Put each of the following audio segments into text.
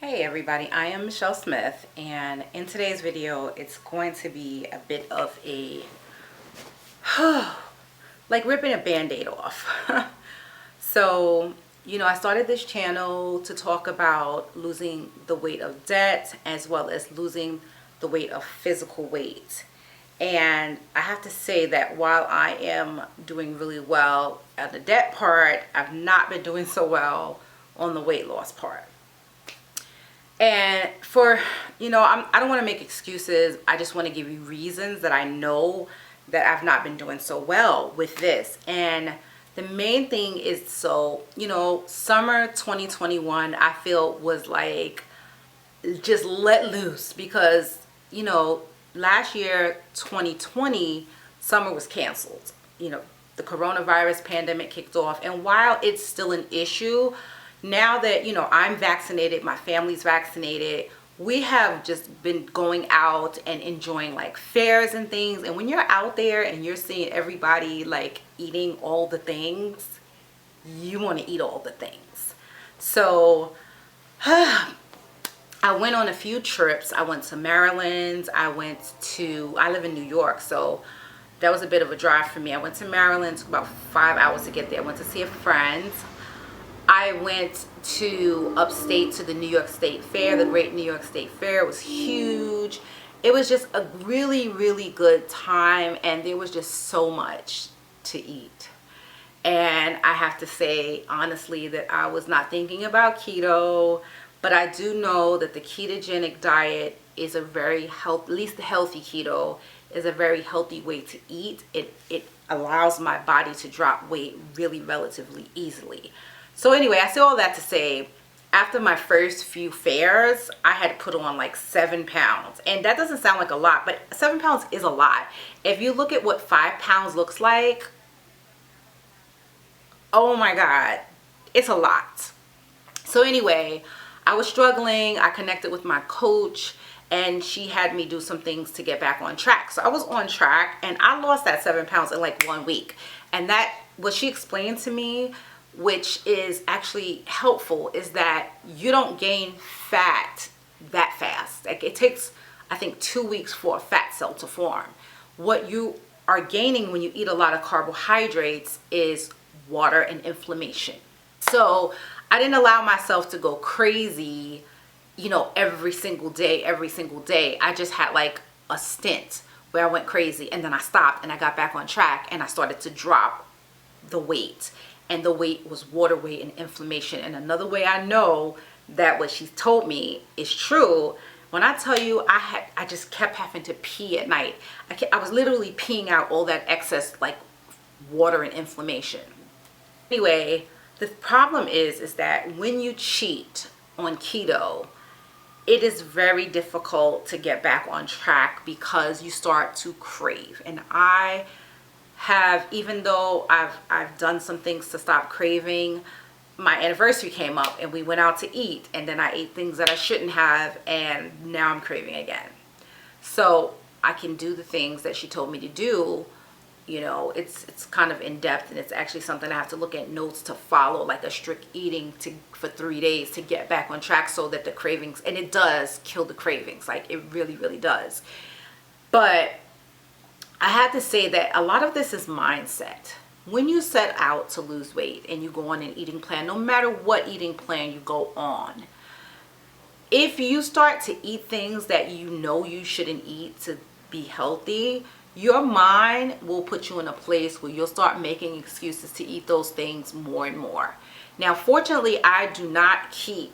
Hey everybody, I am Michelle Smith, and in today's video it's going to be a bit of a like ripping a band-aid off. So I started this channel to talk about losing the weight of debt as well as losing the weight of physical weight. And I have to say that while I am doing really well at the debt part, I've not been doing so well on the weight loss part. And I don't want to make excuses. I just want to give you reasons that I know that I've not been doing so well with this. And the main thing is, summer 2021, I feel was like just let loose because, last year, 2020, summer was canceled. The coronavirus pandemic kicked off. And while it's still an issue, now that, I'm vaccinated, my family's vaccinated, we have just been going out and enjoying like fairs and things. And when you're out there and you're seeing everybody like eating all the things, you want to eat all the things. So I went on a few trips. I went to Maryland. I live in New York, so that was a bit of a drive for me. I went to Maryland. It took about 5 hours to get there. I went to see a friend. I went to upstate to the New York State Fair, the Great New York State Fair. It was huge. It was just a really, really good time, and there was just so much to eat. And I have to say, honestly, that I was not thinking about keto, but I do know that the ketogenic diet is a very healthy, at least the healthy keto, is a very healthy way to eat. It allows my body to drop weight really relatively easily. So anyway, I say all that to say, after my first few fairs, I had put on like 7 pounds. And that doesn't sound like a lot, but 7 pounds is a lot. If you look at what 5 pounds looks like, oh my God, it's a lot. So anyway, I was struggling. I connected with my coach, and she had me do some things to get back on track. So I was on track, and I lost that 7 pounds in like 1 week. And that, what she explained to me, which is actually helpful, is that you don't gain fat that fast. Like it takes, I think, 2 weeks for a fat cell to form. What you are gaining when you eat a lot of carbohydrates is water and inflammation. So I didn't allow myself to go crazy, every single day. I just had like a stint where I went crazy, and then I stopped and I got back on track, and I started to drop the weight. And the weight was water weight and inflammation. And another way I know that what she told me is true, when I tell you I just kept having to pee at night. I was literally peeing out all that excess like water and inflammation. Anyway, the problem is that when you cheat on keto, it is very difficult to get back on track because you start to crave. And I have, even though I've done some things to stop craving, my anniversary came up and we went out to eat, and then I ate things that I shouldn't have, and now I'm craving again. So I can do the things that she told me to do. It's kind of in depth, and it's actually something I have to look at notes to follow, like a strict eating for 3 days to get back on track, so that the cravings, and it does kill the cravings, like it really, really does. But I had to say that a lot of this is mindset. When you set out to lose weight and you go on an eating plan, no matter what eating plan you go on, if you start to eat things that you shouldn't eat to be healthy, your mind will put you in a place where you'll start making excuses to eat those things more and more. Now, fortunately, I do not keep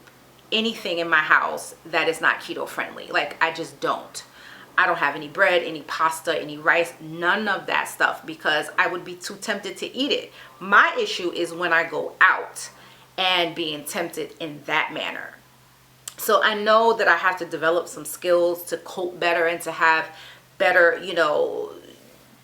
anything in my house that is not keto friendly. Like, I just don't. I don't have any bread, any pasta, any rice, none of that stuff, because I would be too tempted to eat it. My issue is when I go out and being tempted in that manner. So I know that I have to develop some skills to cope better and to have better,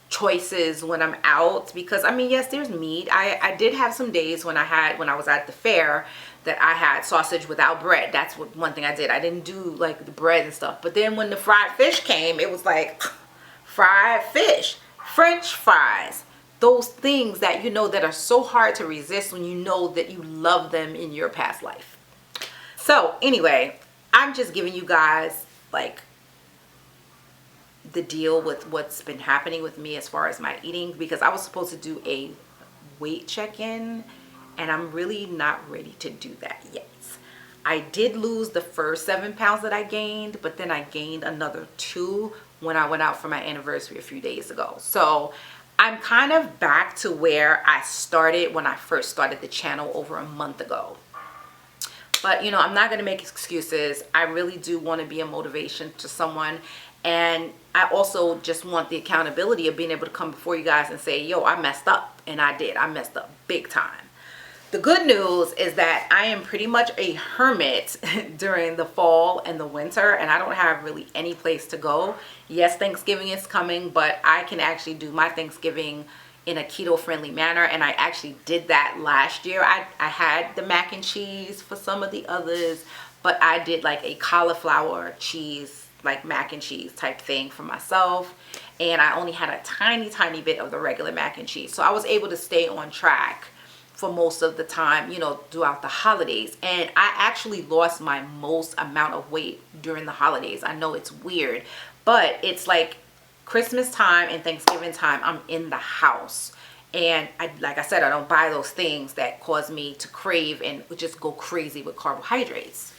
choices when I'm out, because yes, there's meat. I did have some days when I was at the fair that I had sausage without bread. That's one thing I did. I didn't do like the bread and stuff. But then when the fried fish came, it was like fried fish, French fries, those things that that are so hard to resist when you know that you love them in your past life. So anyway, I'm just giving you guys like the deal with what's been happening with me as far as my eating, because I was supposed to do a weight check-in and I'm really not ready to do that yet. I did lose the first 7 pounds that I gained, but then I gained another 2 when I went out for my anniversary a few days ago. So I'm kind of back to where I started when I first started the channel over a month ago. But, you know, I'm not going to make excuses. I really do want to be a motivation to someone. And I also just want the accountability of being able to come before you guys and say, yo, I messed up. And I did. I messed up big time. The good news is that I am pretty much a hermit during the fall and the winter, and I don't have really any place to go. Yes, Thanksgiving is coming, but I can actually do my Thanksgiving in a keto-friendly manner, and I actually did that last year. I had the mac and cheese for some of the others, but I did like a cauliflower cheese, like mac and cheese type thing for myself, and I only had a tiny bit of the regular mac and cheese. So I was able to stay on track for most of the time, you know, throughout the holidays. And I actually lost my most amount of weight during the holidays. I know it's weird, but it's like Christmas time and Thanksgiving time, I'm in the house. And like I said, I don't buy those things that cause me to crave and just go crazy with carbohydrates.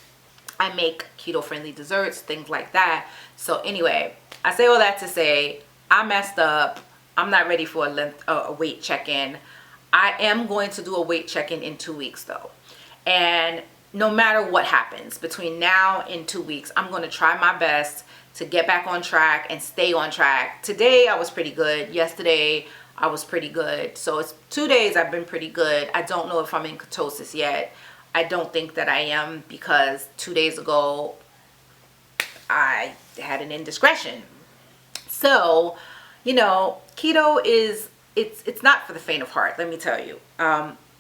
I make keto-friendly desserts, things like that. So anyway, I say all that to say, I messed up. I'm not ready for a weight check-in. I am going to do a weight check-in in 2 weeks though. And no matter what happens between now and 2 weeks, I'm going to try my best to get back on track and stay on track. Today I was pretty good. Yesterday I was pretty good. So it's 2 days I've been pretty good. I don't know if I'm in ketosis yet. I don't think that I am, because 2 days ago I had an indiscretion. So, you know, keto is, it's not for the faint of heart, let me tell you.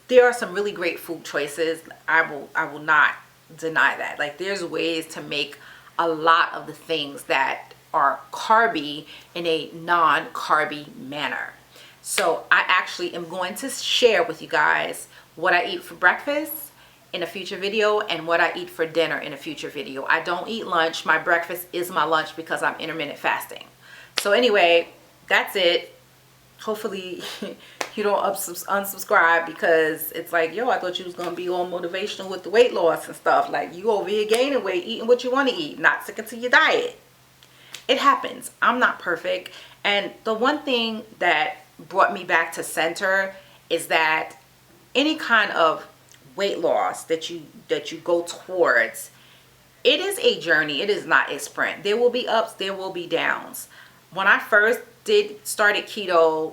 There are some really great food choices. I will not deny that. Like, there's ways to make a lot of the things that are carby in a non-carby manner. So I actually am going to share with you guys what I eat for breakfast in a future video and what I eat for dinner in a future video. I don't eat lunch. My breakfast is my lunch because I'm intermittent fasting. So anyway, that's it. Hopefully you don't unsubscribe, because it's like, yo, I thought you was going to be all motivational with the weight loss and stuff. Like, you over here gaining weight, eating what you want to eat, not sticking to your diet. It happens. I'm not perfect. And the one thing that brought me back to center is that any kind of weight loss that you go towards, it is a journey. It is not a sprint. There will be ups, there will be downs. When I first started keto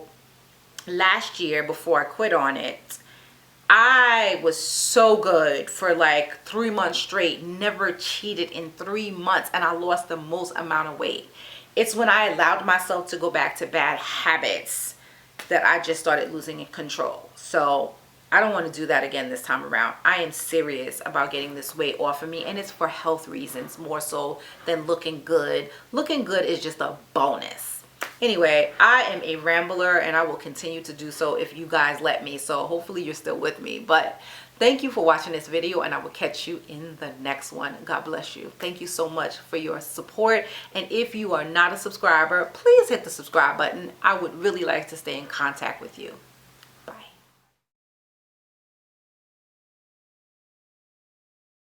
last year, before I quit on it, I was so good for like 3 months straight, never cheated in 3 months, and I lost the most amount of weight. It's when I allowed myself to go back to bad habits that I just started losing control. So I don't want to do that again this time around. I am serious about getting this weight off of me, and it's for health reasons more so than looking good. Looking good is just a bonus. Anyway, I am a rambler, and I will continue to do so if you guys let me. So hopefully you're still with me. But thank you for watching this video, and I will catch you in the next one. God bless you. Thank you so much for your support. And if you are not a subscriber, please hit the subscribe button. I would really like to stay in contact with you.